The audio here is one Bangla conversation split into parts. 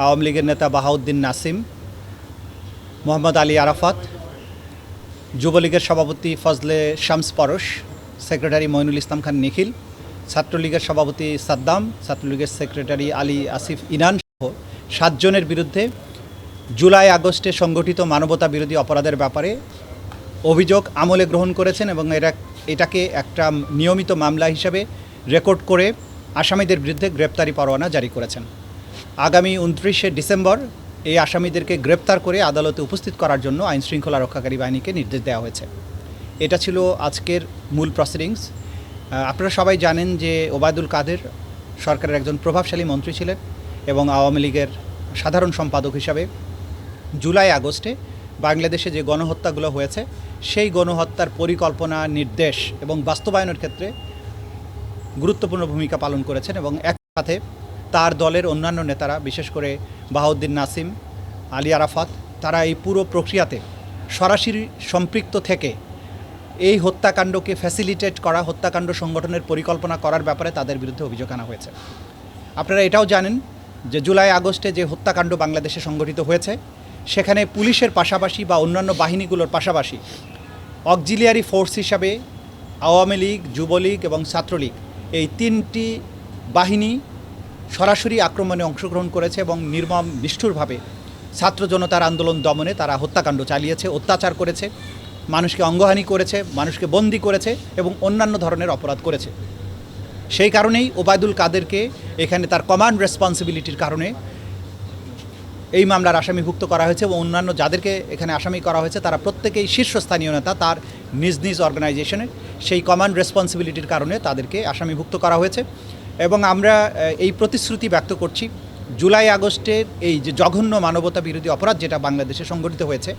আওয়ামী লীগের নেতা বাহাউদ্দিন নাসিম, মোহাম্মদ আলী আরাফাত, যুবলীগের সভাপতি ফজলে শামস পরশ, সেক্রেটারি মঈনুল ইসলাম খান নিখিল, ছাত্রলীগের সভাপতি সাদ্দাম, ছাত্রলীগের সেক্রেটারি আলী আসিফ ইনান সহ 7 জনের বিরুদ্ধে জুলাই আগস্টে সংগঠিত মানবতা বিরোধী অপরাধের ব্যাপারে অভিযোগ আমলে গ্রহণ করেছেন এবং এটাকে একটা নিয়মিত মামলা হিসাবে রেকর্ড করে আসামিদের বিরুদ্ধে গ্রেপ্তারি পরোয়ানা জারি করেছেন। আগামী 29শে ডিসেম্বর এই আসামিদেরকে গ্রেপ্তার করে আদালতে উপস্থিত করার জন্য আইনশৃঙ্খলা রক্ষাকারী বাহিনীকে নির্দেশ দেওয়া হয়েছে। এটা ছিল আজকের মূল প্রসিডিংস। আপনারা সবাই জানেন যে ওবায়দুল কাদের সরকারের একজন প্রভাবশালী মন্ত্রী ছিলেন এবং আওয়ামী লীগের সাধারণ সম্পাদক হিসাবে জুলাই আগস্টে বাংলাদেশে যে গণহত্যাগুলো হয়েছে সেই গণহত্যার পরিকল্পনা, নির্দেশ এবং বাস্তবায়নের ক্ষেত্রে গুরুত্বপূর্ণ ভূমিকা পালন করেছেন এবং একসাথে তার দলের অন্যান্য নেতারা, বিশেষ করে বাহাউদ্দিন নাসিম, আলী আরাফাত, তারা এই পুরো প্রক্রিয়াতে সরাসরি সম্পৃক্ত থেকে এই হত্যাকাণ্ডকে ফ্যাসিলিটেট করা, হত্যাকাণ্ড সংগঠনের পরিকল্পনা করার ব্যাপারে তাদের বিরুদ্ধে অভিযোগ আনা হয়েছে। আপনারা এটাও জানেন যে জুলাই আগস্টে যে হত্যাকাণ্ড বাংলাদেশে সংগঠিত হয়েছে সেখানে পুলিশের পাশাপাশি বা অন্যান্য বাহিনীগুলোর পাশাপাশি অক্সিলিয়ারি ফোর্স হিসাবে আওয়ামী লীগ, যুবলীগ এবং ছাত্রলীগ এই 3টি বাহিনী সরাসরি আক্রমণে অংশগ্রহণ করেছে এবং নির্মম নিষ্ঠুরভাবে ছাত্র জনতার আন্দোলন দমনে তারা হত্যাকাণ্ড চালিয়েছে, অত্যাচার করেছে, মানুষকে অঙ্গহানি করেছে, মানুষকে বন্দী করেছে এবং অন্যান্য ধরনের অপরাধ করেছে। সেই কারণেই ওবায়দুল কাদেরকে এখানে তার কমান্ড রেসপন্সিবিলিটির কারণে এই মামলার আসামিভুক্ত করা হয়েছে এবং অন্যান্য যাদেরকে এখানে আসামি করা হয়েছে তারা প্রত্যেকেই শীর্ষস্থানীয় নেতা, তার নিজ নিজ অর্গানাইজেশনের। সেই কমান্ড রেসপন্সিবিলিটির কারণে তাদেরকে আসামিভুক্ত করা হয়েছে এবং আমরা এই প্রতিশ্রুতি ব্যক্ত করছি জুলাই আগস্টের এই যে জঘন্য মানবতা বিরোধী অপরাধ যেটা বাংলাদেশে সংঘটিত হয়েছে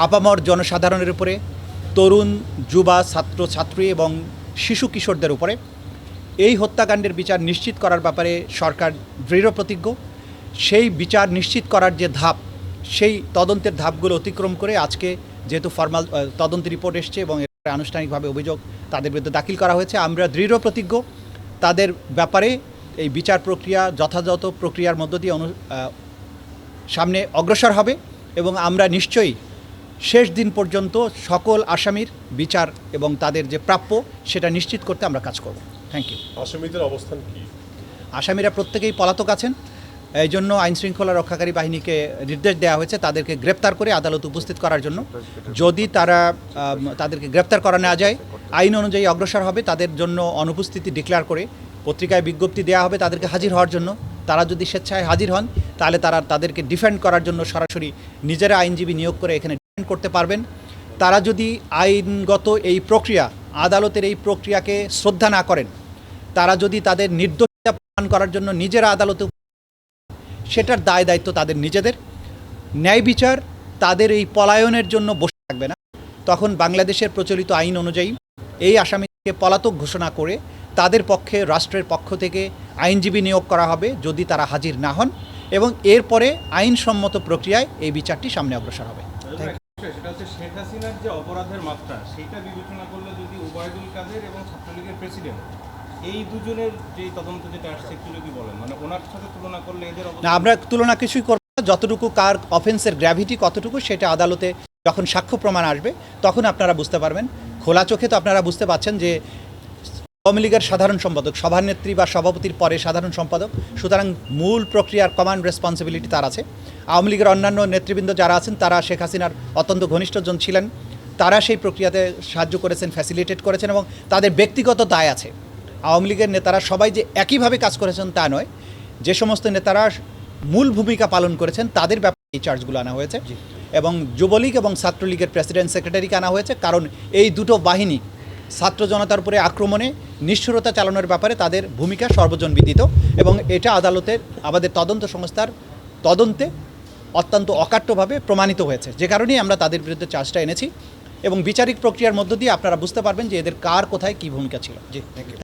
আপামর জনসাধারণের উপরে, তরুণ, যুবা, ছাত্র ছাত্রী এবং শিশু কিশোরদের উপরে এই হত্যাকাণ্ডের বিচার নিশ্চিত করার ব্যাপারে সরকার দৃঢ় প্রতিজ্ঞ। সেই বিচার নিশ্চিত করার যে ধাপ, সেই তদন্তের ধাপগুলো অতিক্রম করে আজকে যেহেতু ফর্মাল তদন্ত রিপোর্ট এসছে এবং আনুষ্ঠানিকভাবে অভিযোগ তাদের বিরুদ্ধে দাখিল করা হয়েছে, আমরা দৃঢ় প্রতিজ্ঞ তাদের ব্যাপারে এই বিচার প্রক্রিয়া যথাযথ প্রক্রিয়ার মধ্য দিয়ে সামনে অগ্রসর হবে এবং আমরা নিশ্চয়ই শেষ দিন পর্যন্ত সকল আসামির বিচার এবং তাদের যে প্রাপ্য সেটা নিশ্চিত করতে আমরা কাজ করব। Thank you. আসামিদের অবস্থান কি? আসামিরা প্রত্যেকেই পলাতক আছেন, এই জন্য আইনশৃঙ্খলা রক্ষাকারী বাহিনীকে নির্দেশ দেওয়া হয়েছে তাদেরকে গ্রেপ্তার করে আদালতে উপস্থিত করার জন্য। যদি তাদেরকে গ্রেপ্তার করা না যায়, আইন অনুযায়ী অগ্রসর হবে, তাদের জন্য অনুপস্থিতি ডিক্লেয়ার করে পত্রিকায় বিজ্ঞপ্তি দেওয়া হবে তাদেরকে হাজির হওয়ার জন্য। তারা যদি স্বেচ্ছায় হাজির হন তাহলে তাদেরকে ডিফেন্ড করার জন্য সরাসরি নিজেরা আইনজীবী নিয়োগ করে এখানে ডিফেন্ড করতে পারবেন। তারা যদি আইনগত এই প্রক্রিয়া, আদালতের এই প্রক্রিয়াকে শ্রদ্ধা না করেন, তারা যদি তাদের নির্দোষিতা প্রমাণ করার জন্য নিজেরা আদালতে, সেটার দায় দায়িত্ব তাদের নিজেদের। ন্যায় বিচার তাদের এই পলায়নের জন্য বসে থাকবে না। তখন বাংলাদেশের প্রচলিত আইন অনুযায়ী এই আসামিকে পলাতক ঘোষণা করে তাদের পক্ষে রাষ্ট্রের পক্ষ থেকে আইনজীবী নিয়োগ করা হবে যদি তারা হাজির না হন এবং এরপরে আইনসম্মত প্রক্রিয়ায় এই বিচারটি সামনে অগ্রসর হবে। সেটা হচ্ছে শেখ হাসিনার যে অপরাধের মাত্রা সেটা বিবেচনা করলে যদি ওবায়দুল কাদের এবং ছাত্রলীগের প্রেসিডেন্ট এই দুজনের যে তদন্ত যেটা আসছে একটু যদি বলেন, মানে ওনার সাথে তুলনা করলে এদের না, আমরা তুলনা কিছুই করব না। যতটুকু কার অফেন্সের গ্র্যাভিটি কতটুকু সেটা আদালতে যখন সাক্ষ্য প্রমাণ আসবে তখন আপনারা বুঝতে পারবেন। খোলা চোখে তো আপনারা বুঝতে পারছেন যে আওয়ামী লীগের সাধারণ সম্পাদক, সভানেত্রী বা সভাপতির পরে সাধারণ সম্পাদক, সুতরাং মূল প্রক্রিয়ার কমান্ড রেসপন্সিবিলিটি তার আছে। আওয়ামী লীগের অন্যান্য নেতৃবৃন্দ যারা আছেন তারা শেখ হাসিনার অত্যন্ত ঘনিষ্ঠজন ছিলেন, তারা সেই প্রক্রিয়াতে সাহায্য করেছেন, ফ্যাসিলিটেট করেছেন এবং তাদের ব্যক্তিগত দায় আছে। আওয়ামী লীগের নেতারা সবাই যে একইভাবে কাজ করেছেন তা নয়, যে সমস্ত নেতারা মূল ভূমিকা পালন করেছেন তাদের ব্যাপারে এই চার্জগুলো আনা হয়েছে এবং যুবলীগ এবং ছাত্রলীগের প্রেসিডেন্ট সেক্রেটারিকে আনা হয়েছে, কারণ এই দুটো বাহিনী ছাত্র জনতার উপরে আক্রমণে নিষ্ঠুরতা চালানোর ব্যাপারে তাদের ভূমিকা সর্বজন বিদিত এবং এটা আদালতের আমাদের তদন্ত সংস্থার তদন্তে অত্যন্ত অকাট্যভাবে প্রমাণিত হয়েছে, যে কারণেই আমরা তাদের বিরুদ্ধে চার্জটা এনেছি এবং বিচারিক প্রক্রিয়ার মধ্য দিয়ে আপনারা বুঝতে পারবেন যে এদের কার কোথায় কী ভূমিকা ছিল। জি, থ্যাংক ইউ।